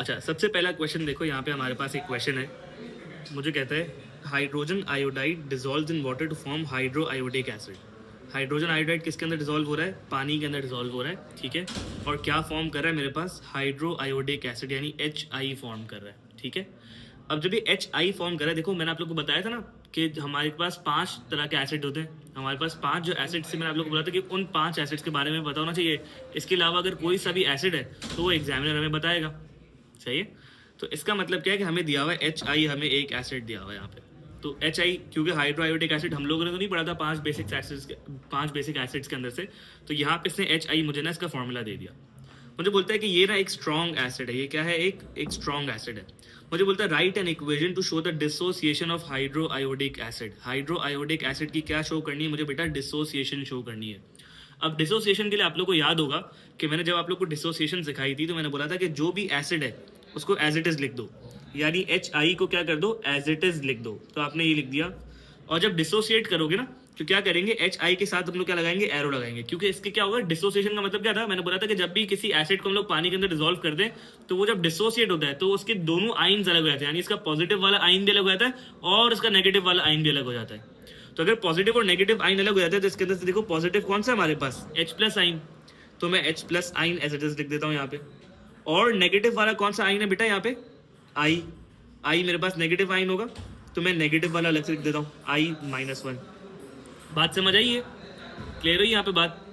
अच्छा, सबसे पहला क्वेश्चन देखो, यहाँ पे हमारे पास एक क्वेश्चन है, मुझे कहता है hydrogen iodide dissolve in water to form hydro iodic acid. Hydrogen iodide किसके अंदर डिजोल्व हो रहा है? पानी के अंदर डिजोल्व हो रहा है, ठीक है। और क्या फॉर्म कर रहा है मेरे पास? हाइड्रो आयोडिक एसिड यानी HI फॉर्म कर रहा है, ठीक है। अब जब ये HI फॉर्म कर रहा है, देखो मैंने आप लोग को बताया था ना कि हमारे पास 5 तरह के एसिड होते हैं। हमारे पास 5 जो एसिड से मैंने आप लोग को बोला था कि उन 5 एसिड्स के बारे में पता होना चाहिए। इसके अलावा अगर कोई सा भी एसिड है तो वो एग्जामिनर हमें बताएगा, सही है। तो इसका मतलब क्या है कि हमें दिया हुआ है HI, हमें एक एसिड दिया हुआ है यहाँ पे। तो HI, क्योंकि हाइड्रोआयोडिक एसिड हम लोगों ने तो नहीं पढ़ा था 5 बेसिक एसिड्स के अंदर से, तो यहाँ पे इसने HI मुझे ना इसका फॉर्मूला दे दिया। मुझे बोलता है कि ये ना एक स्ट्रॉन्ग एसिड है। ये क्या है? एक स्ट्रॉन्ग एसिड है। मुझे बोलता है right an equation two show the dissociation of hydroiodic acid. Hydroiodic acid की क्या शो करनी है मुझे बेटा? डिसोसिएशन शो करनी है। अब डिसोसिएशन के लिए आप लोग को याद होगा कि मैंने जब आप लोग को डिसोसिएशन सिखाई थी तो मैंने बोला था कि जो भी एसिड है उसको एज इट इज लिख दो, यानी HI को क्या कर दो? एज इट इज लिख दो। तो आपने ये लिख दिया। और जब डिसोसिएट करोगे ना तो क्या करेंगे? HI के साथ हम लोग क्या लगाएंगे? एरो लगाएंगे, क्योंकि इसके क्या होगा? डिसोसिएशन का मतलब क्या था? मैंने बोला था कि जब भी किसी एसिड को हम लोग पानी के अंदर डिसॉल्व कर दें तो वो जब डिसोसिएट होता है तो उसके दोनों आइन्स अलग हो जाते हैं, यानी इसका पॉजिटिव वाला आइन भी अलग हो जाता है और इसका नेगेटिव वाला आइन भी अलग हो जाता है। तो अगर पॉजिटिव और नेगेटिव आइन अलग हो जाता है तो इसके अंदर से देखो पॉजिटिव कौन सा है हमारे पास? H+ आइन। तो मैं H+ आइन एज इट इज लिख देता हूँ यहाँ पे। और नेगेटिव वाला कौन सा आइन है बेटा? यहाँ पे I मेरे पास नेगेटिव आइन होगा, तो मैं नेगेटिव वाला अलग से लिख देता हूँ I-1। बात समझ आई है? क्लियर हुई यहाँ पे बात?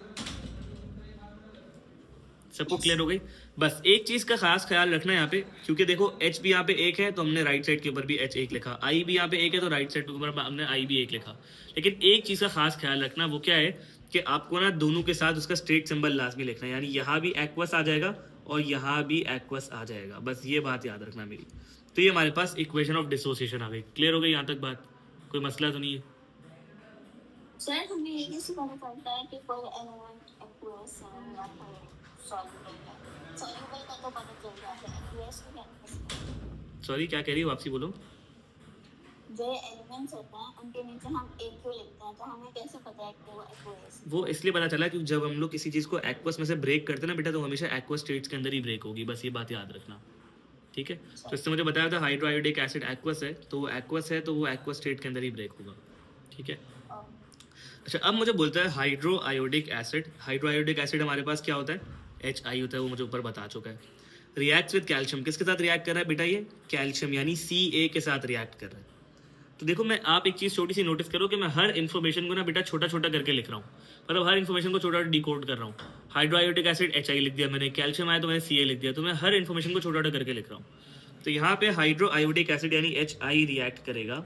सबको क्लियर हो गई? बस एक चीज का खास ख्याल रखना यहाँ पे, क्योंकि देखो H भी यहाँ पे एक है तो हमने राइट साइड के ऊपर भी H1 लिखा, I भी यहाँ पे एक है तो राइट साइड के ऊपर हमने I भी एक लिखा। लेकिन एक चीज का खास ख्याल रखना, वो क्या है कि आपको ना दोनों के साथ उसका स्ट्रेट सिंबल लाजमी लिखना है, यानी यहाँ भी एक्वस आ जाएगा और यहाँ भी एक्वस आ जाएगा। बस ये बात याद रखना मेरी। तो ये हमारे पास इक्वेशन ऑफ डिसोसिएशन आ गई। क्लियर हो गई यहाँ तक बात? कोई मसला तो नहीं है? सर हमें ये कैसे पता चलता है कि कोई एलिमेंट एक्वस है या फिर सॉल्युबल है? सॉल्युबल का तो पता चल जाता है, एक्वस का कैसे? सॉरी, क्या कह रही हो? वापसी बोलो। जो एलिमेंट्स होते हैं उनके नीचे हम एक क्यों लिखते हैं, तो हमें कैसे पता है कि वो एक्वस है? वो इसलिए पता चला क्योंकि जब हम लोग किसी चीज़ को एक्वस में से ब्रेक करते हैं ना बेटा, तो हमेशा एक्वस स्टेट्स के अंदर ही ब्रेक होगी। बस ये बात याद रखना, ठीक है। तो इससे मुझे बताया था हाइड्रोआयोडिक एसिड एक्वस है, तो वो एक्वस है तो वो एक्वस स्टेट के अंदर ही ब्रेक होगा, ठीक है। अच्छा, अब मुझे बोलता है हाइड्रोआयोडिक एसिड। हाइड्रोआयोडिक एसिड हमारे पास क्या होता है? HI होता है, वो मुझे ऊपर बता चुका है। रिएक्ट्स विद कैल्शियम, किसके साथ रिएक्ट कर रहा है बेटा? ये कैल्शियम यानी Ca के साथ रिएक्ट कर रहा है। तो देखो मैं, आप एक चीज़ छोटी सी नोटिस करो कि मैं हर इन्फॉर्मेशन को ना बेटा छोटा छोटा करके लिख रहा हूँ, मतलब हर इन्फॉर्मेशन को छोटा डिकोड कर रहा हूँ। हाइड्रोआयोडिक एसिड HI लिख दिया मैंने, कैल्शियम आया तो मैंने Ca लिख दिया, तो मैं हर इन्फॉर्मेशन को छोटा छोटा करके लिख रहा हूँ। तो यहाँ पे हाइड्रोआयोडिक एसिड यानी HI रिएक्ट करेगा,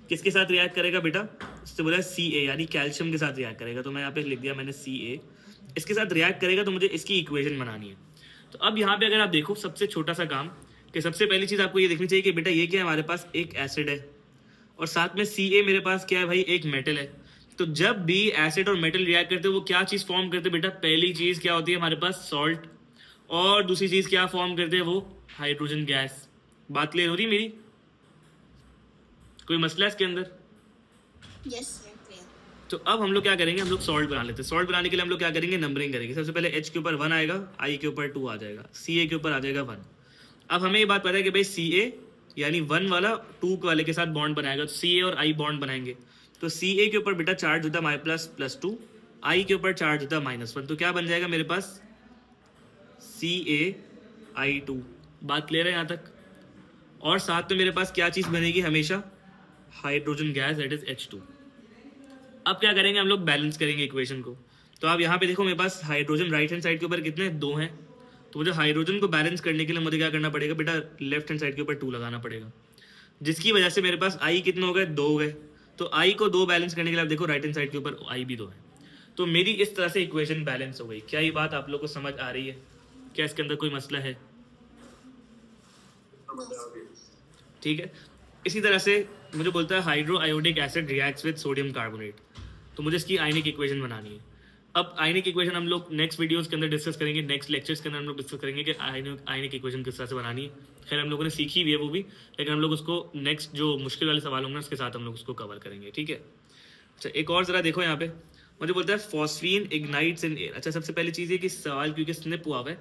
किसके साथ रिएक्ट करेगा बेटा? इससे बोला Ca यानी कैल्शियम के साथ रिएक्ट करेगा, तो मैं यहाँ पे लिख दिया मैंने Ca। इसके साथ रिएक्ट करेगा तो मुझे इसकी इक्वेशन बनानी है। तो अब यहाँ पे अगर आप देखो, सबसे छोटा सा काम कि सबसे पहली चीज़ आपको ये देखनी चाहिए कि बेटा ये क्या है हमारे पास? एक एसिड है और साथ में Ca मेरे पास क्या है भाई? एक मेटल है। तो जब भी एसिड और मेटल रिएक्ट करते हैं वो क्या चीज़ फॉर्म करते हैं बेटा? पहली चीज़ क्या होती है हमारे पास? सॉल्ट। और दूसरी चीज़ क्या फॉर्म करते हैं? वो हाइड्रोजन गैस। बात क्लियर हो रही मेरी? कोई मसला है इसके अंदर? Yes sir, clear. तो अब हम लोग क्या करेंगे? हम लोग सॉल्ट बना लेते हैं। सॉल्ट बनाने के लिए हम लोग क्या करेंगे? नंबरिंग करेंगे। सबसे पहले H के ऊपर 1 आएगा, I के ऊपर 2 आ जाएगा, Ca के ऊपर आ जाएगा 1। अब हमें ये बात पता है कि भाई Ca यानी 1 वाला 2 वाले के साथ बॉन्ड बनाएगा, तो Ca और I बॉन्ड बनाएंगे। तो Ca के ऊपर बेटा चार्ज होता है -+2, I के ऊपर चार्ज होता है -1, तो क्या बन जाएगा मेरे पास? CaI2। बात क्लियर है यहाँ तक? और साथ में मेरे पास क्या चीज़ बनेगी हमेशा? Hydrogen gas, that is H2। अब क्या करेंगे? हम लोग बैलेंस करेंगे इक्वेशन को। तो आप यहाँ पे देखो मेरे पास हाइड्रोजन राइट हैंड साइड के ऊपर कितने? 2 हैं। तो मुझे हाइड्रोजन को बैलेंस करने के लिए मुझे क्या करना पड़ेगा बेटा? लेफ्ट हैंड साइड के ऊपर 2 लगाना पड़ेगा, जिसकी वजह से मेरे पास I कितने हो गए? 2 हो गए। तो I को 2 बैलेंस करने के लिए आप देखो राइट हैंड साइड के ऊपर I भी 2 है। तो मेरी इस तरह से इक्वेशन बैलेंस हो गई। क्या ये बात आप लोग को समझ आ रही है? क्या इसके अंदर कोई मसला है? ठीक है। इसी तरह से मुझे बोलता है hydroiodic acid reacts with sodium carbonate, तो मुझे इसकी आयनिक इक्वेशन बनानी है। अब आयनिक इक्वेशन हम लोग नेक्स्ट वीडियोस के अंदर डिस्कस करेंगे, नेक्स्ट लेक्चर्स के अंदर हम लोग डिस्कस करेंगे कि आयनिक इक्वेशन किस तरह से बनानी है। खैर हम लोगों ने सीखी हुई है वो भी, लेकिन हम लोग उसको नेक्स्ट जो मुश्किल वाले सवाल होंगे उसके साथ हम लोग उसको कवर करेंगे, ठीक है। अच्छा, एक और ज़रा देखो यहाँ पे, मुझे बोलता है फॉस्फीन इग्नाइट्स इन एयर। अच्छा, सबसे पहली चीज़ है कि सवाल क्योंकि स्निप हुआ है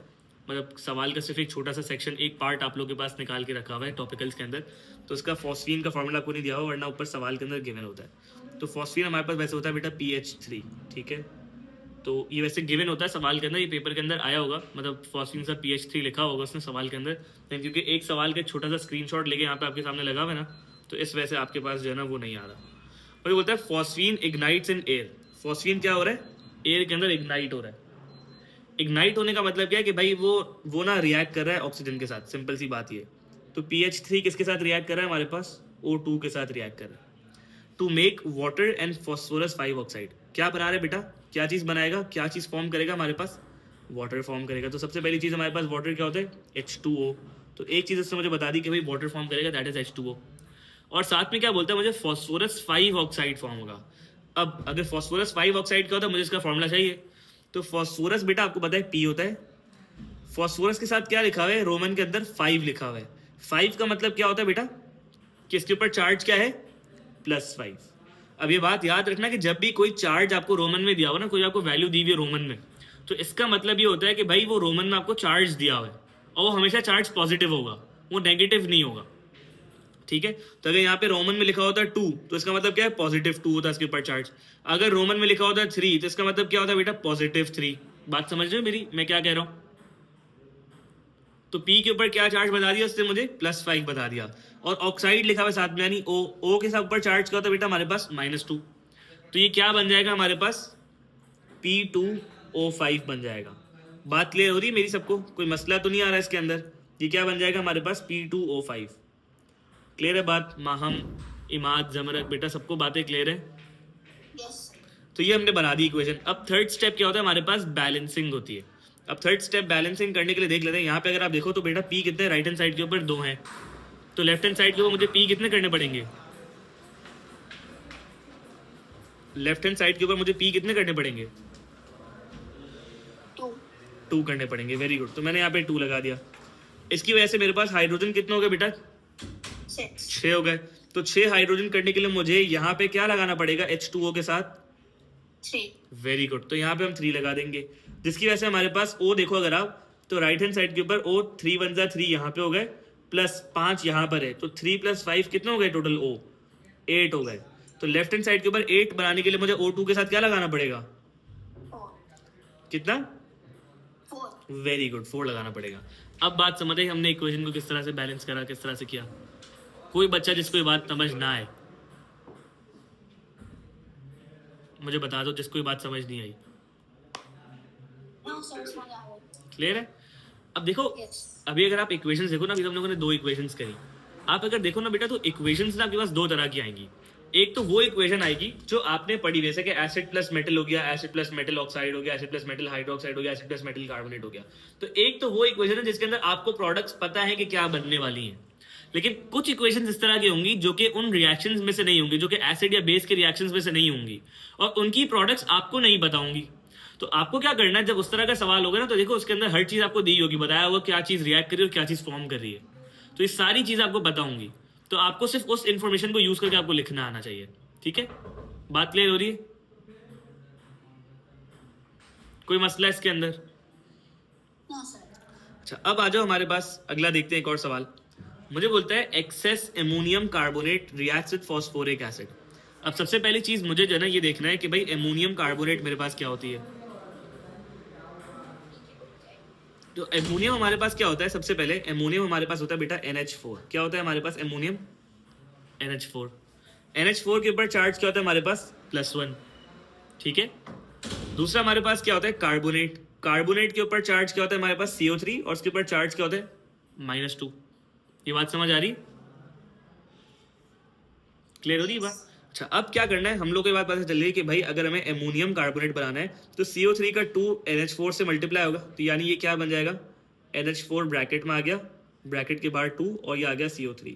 मतलब सवाल का सिर्फ एक छोटा सा सेक्शन, एक पार्ट आप लोग के पास निकाल के रखा हुआ है टॉपिकल्स के अंदर, तो उसका फॉस्फीन का फॉर्मूला आपको नहीं दिया हुआ, वरना ऊपर सवाल के अंदर गिवन होता है। तो फॉस्फीन हमारे पास वैसे होता है बेटा PH3, ठीक है। तो ये वैसे गिवन होता है सवाल के अंदर, ये पेपर के अंदर आया होगा, मतलब फॉस्फीन सा PH3 लिखा होगा उसने सवाल के अंदर, लेकिन क्योंकि एक सवाल का छोटा सा स्क्रीनशॉट लेके यहाँ पे आपके सामने लगा हुआ है ना, तो इस वजह से आपके पास जो है ना वो नहीं आ रहा। और ये बोलता है phosphine ignites in air. Phosphine क्या हो रहा है? एयर के अंदर इग्नाइट हो रहा है। इग्नाइट होने का मतलब क्या है कि भाई वो ना रिएक्ट कर रहा है ऑक्सीजन के साथ, सिंपल सी बात ये। तो PH3 किसके साथ रिएक्ट कर रहा है हमारे पास? O2 के साथ रिएक्ट कर रहा है to make water and phosphorus 5 oxide. क्या बना रहे बेटा? क्या चीज़ बनाएगा, क्या चीज़ फॉर्म करेगा हमारे पास? वाटर फॉर्म करेगा। तो सबसे पहली चीज़ हमारे पास वाटर क्या होता है? H2O। तो एक चीज़ इससे मुझे बता दी कि भाई वाटर फॉर्म करेगा, दैट इज H2O। और साथ में क्या बोलता है मुझे? फॉस्फोरस 5 ऑक्साइड फॉर्म होगा। अब अगर फॉस्फोरस 5 ऑक्साइड का होता है, मुझे इसका फॉर्मूला चाहिए। तो फॉस्फोरस बेटा आपको पता है P होता है। फॉस्फोरस के साथ क्या लिखा हुआ है रोमन के अंदर? 5 लिखा हुआ है। 5 का मतलब क्या होता है बेटा? कि इसके ऊपर चार्ज क्या है? +5। अब ये बात याद रखना कि जब भी कोई चार्ज आपको रोमन में दिया हो ना, कोई आपको वैल्यू दी हुई है रोमन में, तो इसका मतलब ये होता है कि भाई वो रोमन में आपको चार्ज दिया हुआ है और वो हमेशा चार्ज पॉजिटिव होगा, वो नेगेटिव नहीं होगा, ठीक है। तो अगर यहाँ पे रोमन में लिखा होता है 2, तो इसका मतलब क्या है? +2 होता है इसके ऊपर चार्ज। अगर रोमन में लिखा होता है 3, तो इसका मतलब क्या होता है बेटा? +3। बात समझ रहे हो मेरी, मैं क्या कह रहा हूँ? तो P के ऊपर क्या चार्ज बता दिया उसने मुझे? +5 बता दिया। और ऑक्साइड लिखा हुआ साथ में, यानी O के साथ ऊपर चार्ज क्या होता है बेटा हमारे पास? -2। तो ये क्या बन जाएगा हमारे पास? P2O5 बन जाएगा। बात क्लियर हो रही है मेरी सबको? कोई मसला तो नहीं आ रहा इसके अंदर? ये क्या बन जाएगा हमारे पास? P2O5। क्लियर है बात? माहम, इमाद, जमरक, बेटा सबको बातें क्लियर है? Yes. तो ये हमने बना दी इक्वेशन। अब थर्ड स्टेप क्या होता है हमारे पास? बैलेंसिंग होती है। अब थर्ड स्टेप बैलेंसिंग करने के लिए देख लेते हैं। यहाँ पे अगर आप देखो तो बेटा P कितने राइट हैंड साइड के ऊपर 2 हैं, तो लेफ्ट हैंड साइड के ऊपर मुझे P कितने करने पड़ेंगे? लेफ्ट हैंड साइड के ऊपर मुझे P कितने करने पड़ेंगे? 2 करने पड़ेंगे। Very good. तो मैंने यहाँ पे 2 लगा दिया। इसकी वजह से मेरे पास हाइड्रोजन कितने हो गए बेटा? 6 हो गए। तो 6 हाइड्रोजन करने के लिए मुझे यहाँ पे क्या लगाना पड़ेगा H2O के साथ? 3. Very good. तो यहाँ पे हम 3 लगा देंगे, जिसकी वजह से हमारे पास O देखो अगर आप, तो राइट हैंड साइड के ऊपर O 3 1 जा 3 यहाँ पे हो गए, +5 यहाँ पर है, तो 3 + 5 कितने हो गए टोटल? O 8 हो गए। तो लेफ्ट हैंड साइड के ऊपर 8 बनाने के लिए मुझे O2 के साथ क्या लगाना पड़ेगा? 4. कितना? 4. वेरी गुड, 4 लगाना पड़ेगा। अब बात समझ आई हमने इक्वेशन को किस तरह से बैलेंस करा, किस तरह से किया। कोई बच्चा जिसको ये बात समझ ना आए मुझे बता दो, जिसको ये बात समझ नहीं आई। No, sir, it's not out. Clear है? अब देखो, Yes. अभी अगर आप इक्वेशंस देखो ना, अभी हम लोगों ने 2 इक्वेशंस करी। आप अगर देखो ना बेटा, तो इक्वेशंस ना आपके पास 2 तरह की आएंगी। एक तो वो इक्वेशन आएगी जो आपने पढ़ी, जैसे कि एसिड प्लस मेटल हो गया, एसिड प्लस मेटल ऑक्साइड हो गया, एसिड प्लस मेटल हाइड्रोक्साइड हो गया, एसिड प्लस मेटल कार्बोनेट हो गया। तो एक तो वो इक्वेशन है जिसके अंदर आपको प्रोडक्ट्स पता है कि क्या बनने वाली हैं। लेकिन कुछ इक्वेशंस इस तरह की होंगी जो कि उन रिएक्शंस में से नहीं होंगी, जो कि एसिड या बेस के रिएक्शंस में से नहीं होंगी, और उनकी प्रोडक्ट्स आपको नहीं पता होंगी। तो आपको क्या करना है, जब उस तरह का सवाल होगा ना, तो देखो उसके अंदर हर चीज़ आपको दी होगी, बताया होगा क्या चीज़ रिएक्ट कर रही है और क्या चीज़ फॉर्म कर रही है। तो ये सारी चीज़ आपको पता होंगी। तो आपको सिर्फ उस इन्फॉर्मेशन को यूज़ करके आपको लिखना आना चाहिए। ठीक है, बात क्लियर हो रही है? कोई मसला है इसके अंदर? No, sir. अच्छा, अब आ जाओ हमारे पास, अगला देखते हैं एक और सवाल। मुझे बोलता है excess ammonium carbonate reacts with phosphoric acid. अब सबसे पहली चीज मुझे जो है ना ये देखना है कि भाई एमोनियम कार्बोनेट मेरे पास क्या होती है। तो एमोनियम हमारे पास क्या होता है? सबसे पहले एमोनियम हमारे पास होता है बेटा NH4। क्या होता है हमारे पास एमोनियम? NH4। NH4 के ऊपर चार्ज क्या होता है हमारे पास? +1। ठीक है। दूसरा हमारे पास क्या होता है? कार्बोनेट। कार्बोनेट के ऊपर चार्ज क्या होता है हमारे पास? CO3, और उसके ऊपर चार्ज क्या होता है? -2। ये बात समझ आ रही? क्लियर हो रही है बात? अच्छा, अब क्या करना है, हम लोग को ये बात पता चल रही है कि भाई अगर हमें एमोनियम कार्बोनेट बनाना है तो CO3 का 2 NH4 से मल्टीप्लाई होगा, तो यानी ये क्या बन जाएगा? NH4 ब्रैकेट में आ गया, ब्रैकेट के बाहर 2, और ये आ गया CO3।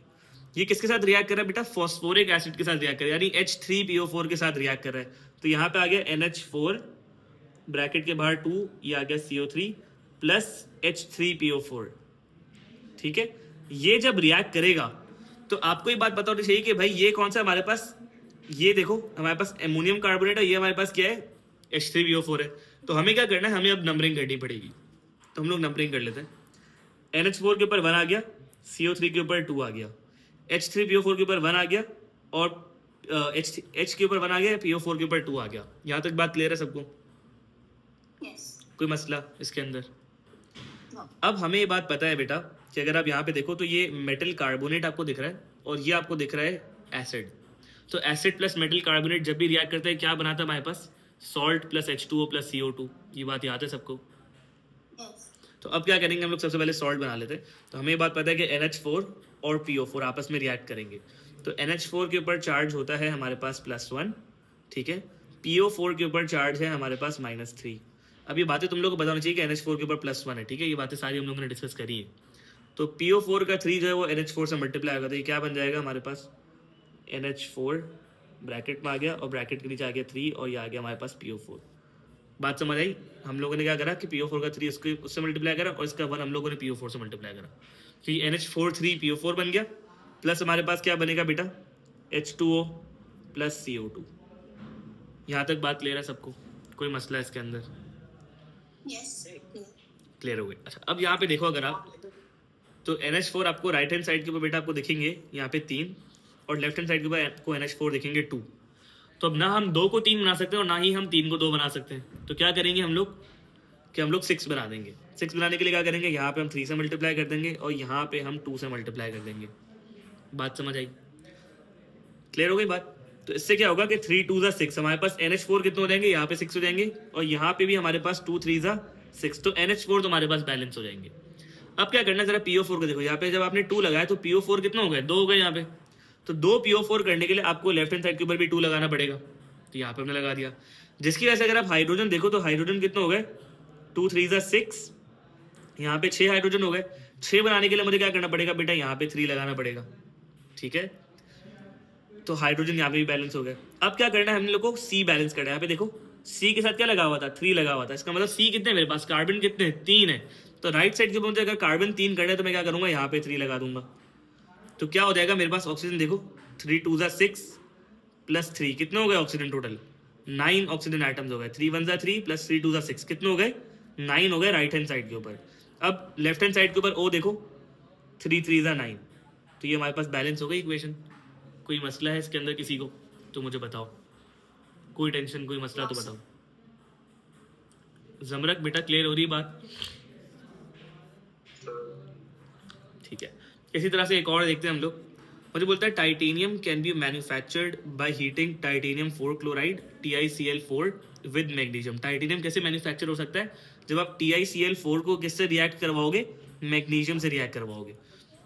ये किसके साथ रिएक्ट कर रहा है बेटा? फॉस्फोरिक एसिड के साथ रिएक्ट कर रहा है, यानी H3PO4 के साथ रिएक्ट कर रहा है। तो यहाँ पे आ गया NH4 ब्रैकेट के बाहर 2, ये आ गया CO3 प्लस H3PO4। ठीक है, ये जब रिएक्ट करेगा तो आपको ये बात पता होनी चाहिए कि भाई ये कौन सा हमारे पास, ये देखो हमारे पास एमोनियम कार्बोनेट है, ये हमारे पास क्या है? H3PO4 है। तो हमें क्या करना है, हमें अब नंबरिंग करनी पड़ेगी। तो हम लोग नंबरिंग कर लेते हैं। NH4 के ऊपर 1 आ गया, CO3 के ऊपर 2 आ गया, H3PO4 के ऊपर 1 आ गया और H के ऊपर 1 आ गया, PO4 के ऊपर 2 आ गया। यहाँ तक बात क्लियर है सबको? Yes. कोई मसला इसके अंदर? No. अब हमें ये बात पता है बेटा कि अगर आप यहाँ पे देखो तो ये मेटल कार्बोनेट आपको दिख रहा है और ये आपको दिख रहा है एसिड। तो एसिड प्लस मेटल कार्बोनेट जब भी रिएक्ट करता है क्या बनाता है हमारे पास? Salt plus H2O plus CO2। ये बात याद है सबको? Yes. तो अब क्या करेंगे हम लोग? सबसे पहले सॉल्ट बना लेते हैं। तो हमें ये बात पता है कि NH4 और PO4 आपस में रिएक्ट करेंगे। तो NH4 के ऊपर चार्ज होता है हमारे पास +1, ठीक है। PO4 के ऊपर चार्ज है हमारे पास -3। अब ये बातें तुम लोग को बताना चाहिए कि NH4 के ऊपर +1 है, ठीक है। ये बातें सारी हम लोगों ने डिस्कस करी है। तो PO4 का 3 जो है वो NH4 से मल्टीप्लाई होगा, तो ये क्या बन जाएगा हमारे पास? NH4 ब्रैकेट में आ गया और ब्रैकेट के नीचे आ गया 3 और ये आ गया हमारे पास PO4। बात समझ आई? हम लोगों ने क्या करा कि PO4 का 3 उससे मल्टीप्लाई करा और इसका 1 हम लोगों ने PO4 से मल्टीप्लाई करा। तो ये NH4 3 PO4 बन गया, प्लस हमारे पास क्या बनेगा बेटा? H2O plus CO2। यहाँ तक बात क्लियर है सबको? कोई मसला है इसके अंदर? Yes. क्लियर हो गई। अच्छा अब यहाँ पे देखो अगर आप, तो NH4 आपको राइट हैंड साइड के ऊपर बेटा आपको दिखेंगे यहाँ पे 3 और लेफ्ट हैंड साइड के ऊपर आपको NH4 दिखेंगे 2। तो अब ना हम 2 को 3 बना सकते हैं और ना ही हम 3 को 2 बना सकते हैं। तो क्या करेंगे हम लोग कि हम लोग 6 बना देंगे। 6 बनाने के लिए क्या करेंगे? यहाँ पे हम 3 से मल्टीप्लाई कर देंगे और यहाँ पे हम 2 से मल्टीप्लाई कर देंगे। बात समझ आई? क्लियर हो गई बात? तो इससे क्या होगा कि 3 2 ज़ा 6, हमारे पास NH4 कितने हो जाएंगे? यहाँ पे 6 हो जाएंगे और यहाँ पे भी हमारे पास 2 3 ज़ा 6, तो NH4 तो हमारे पास बैलेंस हो जाएंगे। अब क्या करना है जरा PO4 को देखो। यहाँ पे जब आपने 2 लगाया तो PO4 कितना हो गया? 2 हो गए यहाँ पे। तो 2 PO4 करने के लिए आपको लेफ्ट हैंड साइड के ऊपर भी 2 लगाना पड़ेगा। तो यहाँ पे हमने लगा दिया, जिसकी वजह से अगर आप हाइड्रोजन देखो तो हाइड्रोजन कितने हो गए? 2 3 ज़ा 6, यहाँ पे 6 हाइड्रोजन हो गए। 6 बनाने के लिए मुझे क्या करना पड़ेगा बेटा? यहाँ पे 3 लगाना पड़ेगा, ठीक है। तो हाइड्रोजन यहाँ पे भी बैलेंस हो गए। अब क्या करना है हम लोग को? C बैलेंस करना है। यहाँ पे देखो C के साथ क्या लगा हुआ था? 3 लगा हुआ था। इसका मतलब C कितने मेरे पास? कार्बन कितने? 3 है। तो राइट साइड के ऊपर अगर कार्बन 3 करना है तो मैं क्या करूंगा? यहाँ पे 3 लगा दूंगा। तो क्या हो जाएगा मेरे पास? ऑक्सीजन देखो 3 2 ज़ा 6 प्लस 3 कितने हो गए ऑक्सीजन? टोटल 9 ऑक्सीजन आइटम्स हो गए। 3 1 ज़ा 3 प्लस 3 2 ज़ा 6 कितने हो गए? 9 हो गए राइट हैंड साइड के ऊपर। अब लेफ्ट हैंड साइड के ऊपर O देखो 3 3 ज़ा 9, तो ये हमारे पास बैलेंस हो गई इक्वेशन। कोई मसला है इसके अंदर किसी को? तो मुझे बताओ, कोई टेंशन कोई मसला तो बताओ। जमरक बेटा क्लियर हो रही बात? ठीक है। इसी तरह से एक और देखते हैं हम लोग। मुझे बोलता है titanium can be manufactured by heating titanium 4 chloride TiCl4 with magnesium. Titanium कैसे मैन्युफैक्चर हो सकता है? जब आप TiCl4 को किससे रिएक्ट करवाओगे? मैग्नीशियम से रिएक्ट करवाओगे।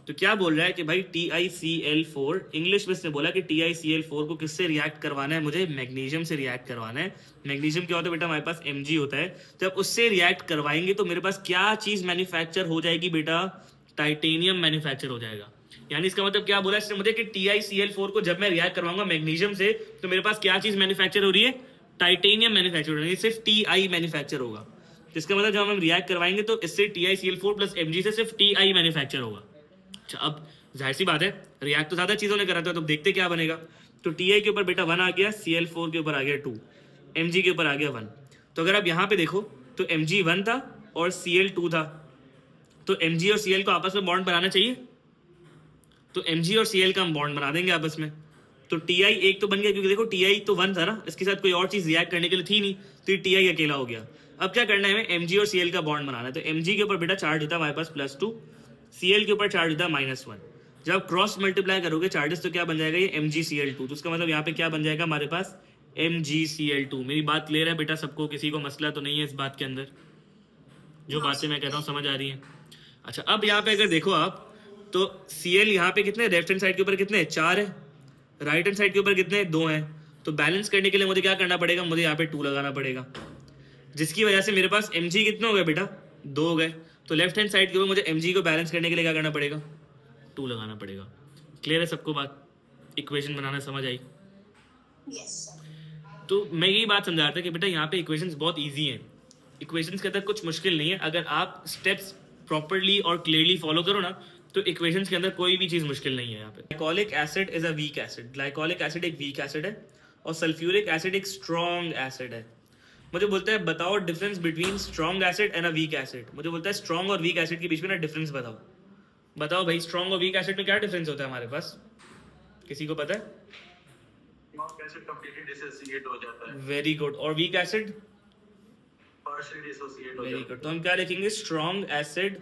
तो क्या बोल रहा है कि भाई TiCl4, इंग्लिश में इसने बोला कि TiCl4 को किससे रिएक्ट करवाना है? मुझे मैग्नीशियम से रिएक्ट करवाना है। मैग्नीशियम क्या होता है बेटा? हमारे पास Mg होता है। तो जब उससे रिएक्ट करवाएंगे तो मेरे पास क्या चीज़ मैन्युफैक्चर हो जाएगी बेटा? टाइटेनियम मैन्युफैक्चर हो जाएगा। यानी इसका मतलब क्या बोला इसने मुझे कि TiCl4 को जब मैं रिएक्ट करवाऊंगा मैग्नीशियम से तो मेरे पास क्या चीज़ मैन्युफैक्चर हो रही है? टाइटेनियम मैन्युफैक्चर हो रही है। सिर्फ Ti मैन्युफैक्चर होगा। जिसका मतलब जब हम रिएक्ट करवाएंगे तो इससे TiCl4 प्लस Mg से सिर्फ Ti मैन्युफैक्चर होगा। अच्छा अब जाहिर सी बात है रिएक्ट तो ज़्यादा चीज़ों ने करा था, तो देखते क्या बनेगा। तो Ti के ऊपर बेटा 1 आ गया, Cl4 के ऊपर आ गया 2, Mg के ऊपर आ गया 1। तो अगर आप यहाँ पे देखो तो Mg 1 था और Cl 2 था, तो Mg और Cl को आपस में बॉन्ड बनाना चाहिए। तो Mg और Cl का हम बॉन्ड बना देंगे आपस में। तो Ti एक तो बन गया, क्योंकि देखो Ti तो 1 था ना, इसके साथ कोई और चीज़ रिएक्ट करने के लिए थी नहीं, तो ये Ti अकेला हो गया। अब क्या करना है हमें? Mg और Cl का बॉन्ड बनाना है। तो Mg के ऊपर बेटा चार्ज होता है हमारे पास +2, Cl के ऊपर चार्ज होता है -1। जब आप क्रॉस मल्टीप्लाई करोगे चार्जेस तो क्या बन जाएगा? ये MgCl2। तो उसका मतलब यहाँ पे क्या बन जाएगा हमारे पास? MgCl2। मेरी बात क्लियर है बेटा सबको? किसी को मसला तो नहीं है इस बात के अंदर? जो बातें मैं कह रहा हूँ समझ आ रही हैं? अच्छा अब यहाँ पे अगर देखो आप तो Cl यहाँ पे कितने? लेफ्ट हैंड साइड के ऊपर कितने? 4 है। राइट हैंड साइड के ऊपर कितने? 2 हैं। तो बैलेंस करने के लिए मुझे क्या करना पड़ेगा? मुझे यहाँ पे 2 लगाना पड़ेगा, जिसकी वजह से मेरे पास Mg कितने हो गए बेटा? 2 हो गए। तो लेफ्ट हैंड साइड के ऊपर मुझे Mg को बैलेंस करने के लिए क्या करना पड़ेगा? 2 लगाना पड़ेगा। क्लियर है सबको बात? इक्वेशन बनाना समझ आई? Yes, sir. तो मैं यही बात समझा रहा था कि बेटा यहाँ पे इक्वेशंस बहुत इजी हैं। इक्वेशंस के अंदर कुछ मुश्किल नहीं है। अगर आप स्टेप्स प्रॉपरली और क्लियरली फॉलो करो ना तो इक्वेशंस के अंदर कोई भी चीज़ मुश्किल नहीं है यहाँ पे। Glycolic acid is a weak acid. Glycolic acid एक वीक एसिड है और सल्फ्यूरिक एसिड एक स्ट्रॉन्ग एसिड है। मुझे बोलता है बताओ difference between strong acid and a weak acid. मुझे बोलता है स्ट्रॉन्ग और वीक एसिड के बीच में ना डिफरेंस बताओ। बताओ भाई स्ट्रॉन्ग और वीक एसिड में क्या डिफरेंस होता है हमारे पास, किसी को पता है? स्ट्रॉन्ग एसिड कंप्लीटली डिसोसिएट हो जाता है, वेरी गुड। और वीक एसिड? पार्शियली डिसोसिएट हो वेरी जाता गुड। तो हम क्या लिखेंगे, strong acid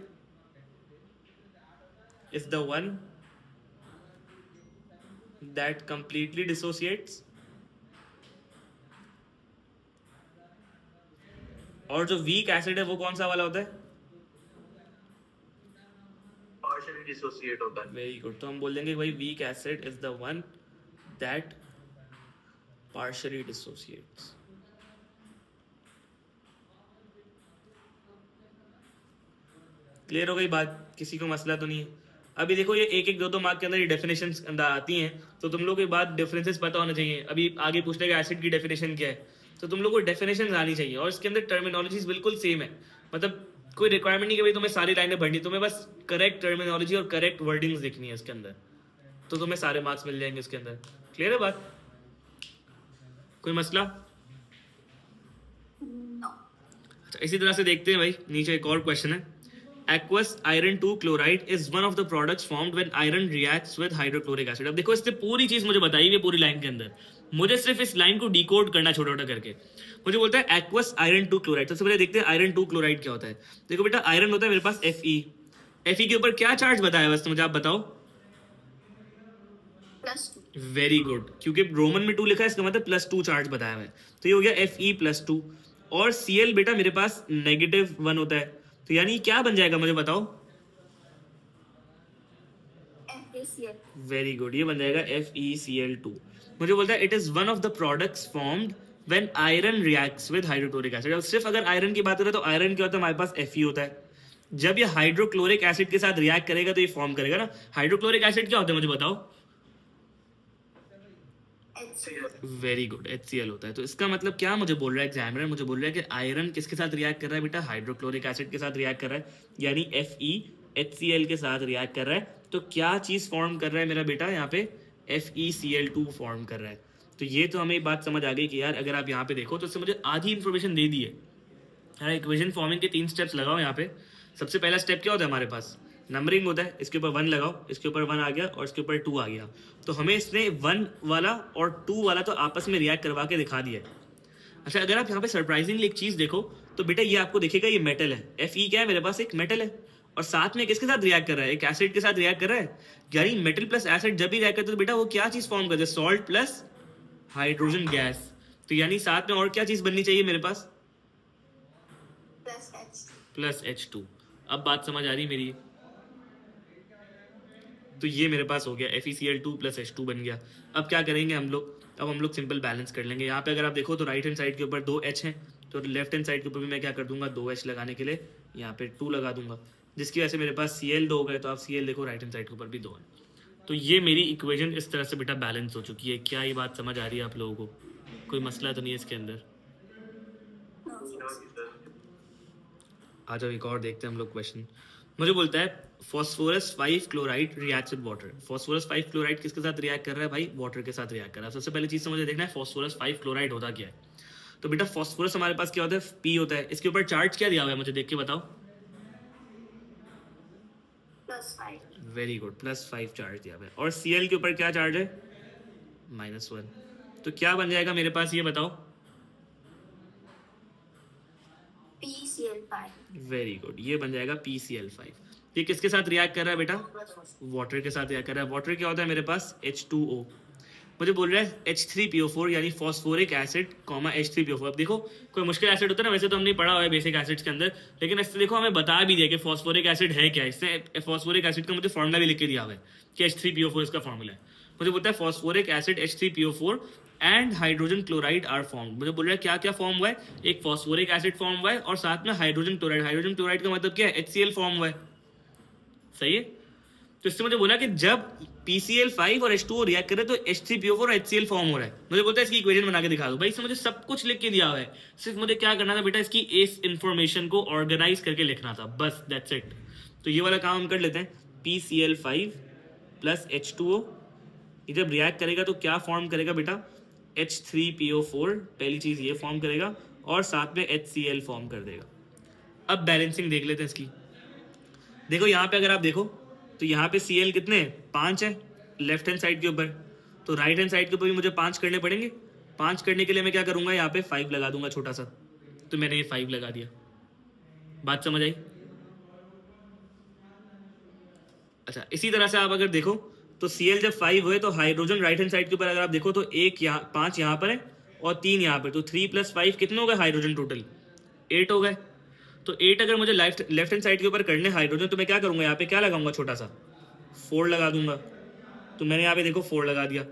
is the one that completely dissociates, और जो वीक एसिड है वो कौन सा वाला होता है? है, पार्शियली डिसोसिएट होता है। Very good. तो हम बोल देंगे भाई weak acid is the one that partially dissociates। Clear हो गई बात, किसी को मसला तो नहीं है? अभी देखो ये एक एक दो मार्क के अंदर ये डेफिनेशंस अंदर आती हैं, तो तुम लोग को बात डिफरेंसेस पता होना चाहिए। अभी आगे पूछ लेगा एसिड की डेफिनेशन क्या है, तो तुम लोग को डेफिनेशन आनी चाहिए, और इसके अंदर टर्मिनोलॉजीज बिल्कुल सेम है। मतलब कोई रिक्वायरमेंट नहीं कि भाई तुम्हें सारी लाइनें भरनी, तुम्हें बस करेक्ट टर्मिनोलॉजी और करेक्ट वर्डिंग्स लिखनी है इसके अंदर, तो तुम्हें सारे मार्क्स मिल जाएंगे इसके अंदर। क्लियर है बात? कोई मसला? No. अच्छा, इसी तरह से देखते हैं भाई, नीचे एक और क्वेश्चन है। aqueous iron 2 chloride is one of the products formed when iron reacts with hydrochloric acid। अब देखो इससे पूरी चीज मुझे बताई हुई पूरी लाइन के अंदर, मुझे सिर्फ इस लाइन को डिकोड करना छोटा छोटा करके। मुझे बोलता है aqueous iron 2 chloride। सबसे पहले देखते हैं आयरन 2 क्लोराइड क्या होता है। देखो बेटा आयरन होता है मेरे पास Fe के ऊपर क्या चार्ज बताया बस मुझे आप बताओ। +2। वेरी गुड, क्योंकि रोमन में 2 लिखा है इसका मतलब +2 चार्ज बताया हुआ है, तो ये हो गया Fe+2। और Cl बेटा मेरे पास -1 होता है, तो यानी क्या बन जाएगा मुझे बताओ। FeCl। वेरी गुड, ये बन जाएगा FeCl2। मुझे बोलता है it is one of the products formed when iron reacts with hydrochloric acid. अब सिर्फ अगर आयरन की बात करें तो आयरन क्या होता है, हमारे पास Fe होता है। जब ये हाइड्रोक्लोरिक एसिड के साथ रिएक्ट करेगा तो ये फॉर्म करेगा ना। हाइड्रोक्लोरिक एसिड क्या होता है मुझे बताओ। HCl। वेरी गुड, HCl होता है। तो इसका मतलब क्या मुझे बोल रहा है एग्जामिनर, मुझे बोल रहा है कि आयरन किसके साथ रिएक्ट कर रहा है बेटा, हाइड्रोक्लोरिक एसिड के साथ रिएक्ट कर रहा है, यानी Fe HCl के साथ रिएक्ट कर रहा है। तो क्या चीज फॉर्म कर रहा है मेरा बेटा यहाँ पे, FeCl2 फॉर्म कर रहा है। तो ये तो हमें बात समझ आ गई कि यार अगर आप यहाँ पे देखो तो इससे मुझे आधी इंफॉर्मेशन दे दी है। यार इक्वेशन फॉर्मिंग के 3 स्टेप्स लगाओ यहाँ पे। सबसे पहला स्टेप क्या होता है हमारे पास, नंबरिंग होता है। इसके ऊपर 1 लगाओ, इसके ऊपर 1 आ गया और इसके ऊपर 2 आ गया, तो हमें इसने 1 वाला और 2 वाला तो आपस में रिएक्ट करवा के दिखा दिया है। अच्छा, अगर आप यहाँ पे सरप्राइजिंगली एक चीज देखो तो बेटा ये आपको दिखेगा ये मेटल है। Fe क्या है मेरे पास, एक मेटल है, और साथ में किसके साथ रिएक्ट कर रहा है, एक एसिड के साथ रिएक्ट कर रहा है। यानी मेटल प्लस एसिड जब भी रिएक्ट करते हैं तो बेटा वो क्या चीज फॉर्म करते हैं, सॉल्ट प्लस हाइड्रोजन गैस। तो यानी साथ में और क्या चीज बननी चाहिए मेरे पास, +H। Plus H2। अब बात समझ आ रही मेरी। तो ये मेरे पास हो गया FeCl2 प्लस H2 बन गया। अब क्या करेंगे हम लोग, अब हम लोग सिंपल बैलेंस कर लेंगे। यहाँ पे अगर आप देखो तो राइट हैंड साइड के ऊपर 2 H हैं, तो लेफ्ट हैंड साइड के ऊपर भी मैं क्या कर दूंगा, 2 H लगाने के लिए यहाँ पे 2 लगा दूंगा, जिसकी वजह से मेरे पास Cl 2 हो गए। तो आप Cl देखो राइट हैंड साइड के ऊपर भी 2 है। तो ये मेरी इक्वेशन इस तरह से बेटा बैलेंस हो चुकी है। क्या ये बात समझ आ रही है आप लोगों को, कोई मसला तो नहीं है इसके अंदर? आ जाओ एक और देखते हैं हम लोग क्वेश्चन। मुझे बोलता है phosphorus 5 chloride reacts with water. Phosphorus 5 chloride किसके साथ रिएक्ट कर रहा है भाई, वाटर के साथ रिएक्ट कर रहा है। सबसे पहले चीज तो मुझे देखना है फॉस्फोरस 5 क्लोराइड होता क्या है। तो बेटा फॉस्फोरस हमारे पास क्या होता है, P होता है। इसके ऊपर चार्ज क्या दिया हुआ है मुझे देख के बताओ। +5। वेरी गुड, +5 चार्ज दिया हुआ है। और Cl के ऊपर क्या चार्ज है, -1। तो क्या बन जाएगा मेरे पास ये बताओ। PCl5। वेरी गुड, ये बन जाएगा PCl5। ये किसके साथ रिएक्ट कर रहा है बेटा, वाटर के साथ रिएक्ट कर रहा है। वाटर क्या होता है मेरे पास, H2O। मुझे बोल रहा है H3PO4 यानी फॉस्फोरिक एसिड कॉमा H3PO4। अब देखो कोई मुश्किल एसिड होता है ना, वैसे तो हमने पढ़ा हुआ है बेसिक एसिड्स के अंदर, लेकिन इससे देखो हमें बता भी दिया कि फॉस्फोरिक एसिड है क्या। इससे फॉस्फोरिक एसिड का मुझे फॉर्मूला भी लिख के दिया हुआ है कि H3PO4 इसका फॉर्मूला है। मुझे बोलता है phosphoric acid H3PO4 and hydrogen chloride are form. मुझे बोल रहा है क्या क्या फॉर्म हुआ है, एक फॉस्फोरिक एसिड फॉर्म हुआ है और साथ में हाइड्रोजन क्लोराइड। हाइड्रोजन क्लोराइड का मतलब क्या है, HCl फॉर्म हुआ है। सही है। तो इससे मुझे बोला कि जब PCl5 और H2O रिएक्ट करे तो H3PO4 और HCl फॉर्म हो रहा है। मुझे बोलता है इसकी इक्वेशन बना के दिखा दो। भाई इससे मुझे सब कुछ लिख के दिया हुआ है, सिर्फ मुझे क्या करना था बेटा, इसकी इस इंफॉर्मेशन को ऑर्गेनाइज करके लिखना था, बस दैट्स इट। तो ये वाला काम हम कर लेते हैं। PCl5 प्लस H2O, ये जब रिएक्ट करेगा तो क्या फॉर्म करेगा बेटा, H3PO4 पहली चीज ये फॉर्म करेगा, और साथ में HCl फॉर्म कर देगा। अब बैलेंसिंग देख लेते हैं इसकी। देखो यहाँ पे अगर आप देखो तो यहाँ पे Cl कितने हैं, 5 है लेफ्ट हैंड साइड के ऊपर, तो राइट हैंड साइड के ऊपर भी मुझे 5 करने पड़ेंगे। 5 करने के लिए मैं क्या करूँगा, यहाँ पे 5 लगा दूंगा छोटा सा, तो मैंने ये 5 लगा दिया। बात समझ आई? अच्छा, इसी तरह से आप अगर देखो तो Cl जब 5 हुए तो हाइड्रोजन राइट हैंड साइड के ऊपर अगर आप देखो तो 5 यहाँ पर है और 3 यहाँ पर, तो 3 + 5 कितने हो गए हाइड्रोजन टोटल, 8 हो गए। तो 8 अगर मुझे लेफ्ट हैंड साइड के ऊपर करने हाइड्रोजन, तो मैं क्या करूँगा, यहाँ पे क्या लगाऊंगा, छोटा सा 4 लगा दूंगा। तो मैंने यहाँ पे देखो 4 लगा दिया,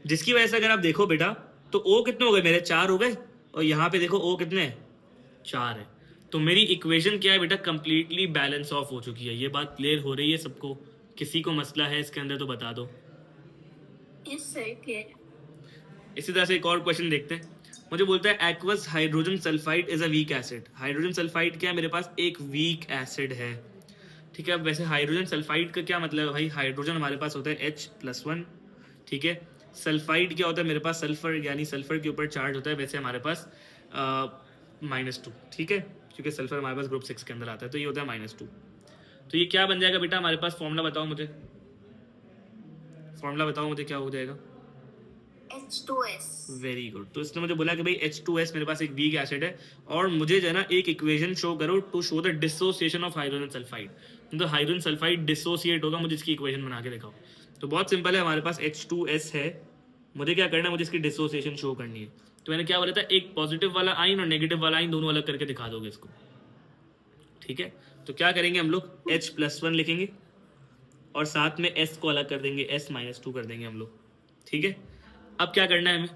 जिसकी वजह से अगर आप देखो बेटा तो O कितने हो गए मेरे, 4 हो गए, और यहाँ पे देखो O कितने हैं, 4 है। तो मेरी इक्वेशन क्या है बेटा, कंप्लीटली बैलेंस ऑफ हो चुकी है। ये बात क्लियर हो रही है सबको? किसी को मसला है इसके अंदर तो बता दो। Yes sir, clear. इसी तरह से एक और क्वेश्चन देखते हैं। मुझे बोलता है aqueous hydrogen sulphide is a weak acid. Hydrogen sulphide क्या है, मेरे पास एक वीक एसिड है। ठीक है, अब वैसे हाइड्रोजन सल्फाइड का क्या मतलब है भाई, हाइड्रोजन हमारे पास होता है H+1, ठीक है। सल्फाइड क्या होता है, मेरे पास सल्फर, यानी सल्फर के ऊपर चार्ज होता है, वैसे हमारे पास -2, ठीक है, क्योंकि सल्फर हमारे पास ग्रुप 6 के अंदर आता है, तो ये होता है -2। तो ये क्या बन जाएगा बेटा हमारे पास, फॉर्मूला बताओ मुझे, फॉर्मूला बताओ मुझे क्या हो जाएगा। H2S। Very good. तो इसने मुझे बोला कि भाई H2S मेरे पास एक वीक एसिड है, और मुझे जो है ना एक इक्वेशन शो करो to show the dissociation of hydrogen sulphide. तो हाइड्रोजन सल्फाइड डिसोसिएट होगा, मुझे इसकी इक्वेशन बना के दिखाओ। तो बहुत सिंपल है, हमारे पास H2S है, मुझे क्या करना है, मुझे इसकी डिसोसिएशन शो करनी है। तो मैंने क्या बोला था, एक पॉजिटिव वाला आइन और नेगेटिव वाला आइन दोनों अलग करके दिखा दोगे इसको, ठीक है। तो क्या करेंगे हम लोग, H+1 लिखेंगे और साथ में S को अलग कर देंगे, S-2 कर देंगे हम लोग, ठीक है। अब क्या करना है हमें,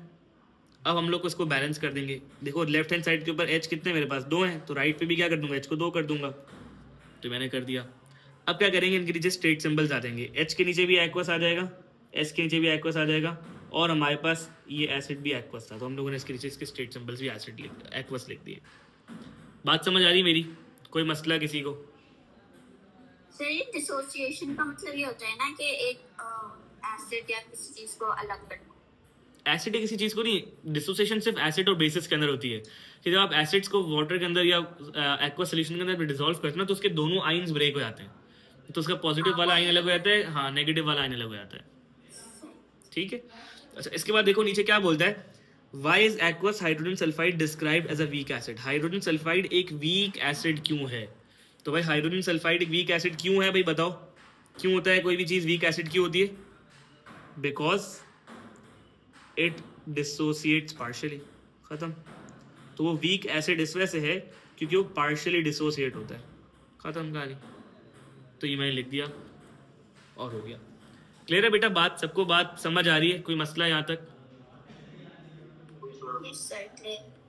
अब हम लोग को इसको बैलेंस कर देंगे। देखो लेफ्ट हैंड साइड के ऊपर H कितने मेरे पास, 2 हैं, तो राइट पे भी क्या कर दूंगा, H को 2 कर दूंगा, तो मैंने कर दिया। अब क्या करेंगे, इनके नीचे स्ट्रेट सिंबल्स आ जाएंगे, H के नीचे भी एक्वस आ जाएगा, S के नीचे भी एक्वस आ जाएगा, और हमारे पास ये एसिड भी एक्वस था, तो हम लोगों ने इसके नीचे इसके स्ट्रेट सिंबल्स भी एक्वस लिख दिए। बात समझ आ रही मेरी, कोई मसला किसी को? सर ये डिसोसिएशन का मतलब ये होता है ना कि एक एसिड या किसी चीज को अलग करना। एसिड किसी चीज़ को नहीं, डिसोसिएशन सिर्फ एसिड और बेसिस के अंदर होती है कि जब आप एसिड्स को वाटर के अंदर या एक्वा सोल्यूशन के अंदर डिसॉल्व करते हैं ना, तो उसके दोनों आइंस ब्रेक हो जाते हैं, तो उसका पॉजिटिव वाला आइन अलग हो जाता है, हाँ नेगेटिव वाला आइन अलग हो जाता है, ठीक है। अच्छा, इसके बाद देखो नीचे क्या बोलता है, why is aqueous hydrogen sulphide described as a weak acid. Hydrogen sulphide एक वीक एसिड क्यों है? तो भाई हाइड्रोजन सल्फाइड एक वीक एसिड क्यों है भाई, बताओ क्यों होता है, कोई भी चीज़ वीक एसिड क्यों होती है? बिकॉज इट डिसोसिएट्स पार्शियली, ख़त्म। तो वो वीक एसिड इस वजह से है क्योंकि वो पार्शियली डिसोसिएट होता है, ख़त्म कहानी। तो ये मैंने लिख दिया और हो गया। क्लियर है बेटा बात, सबको बात समझ आ रही है, कोई मसला यहाँ तक? Yes sir, clear.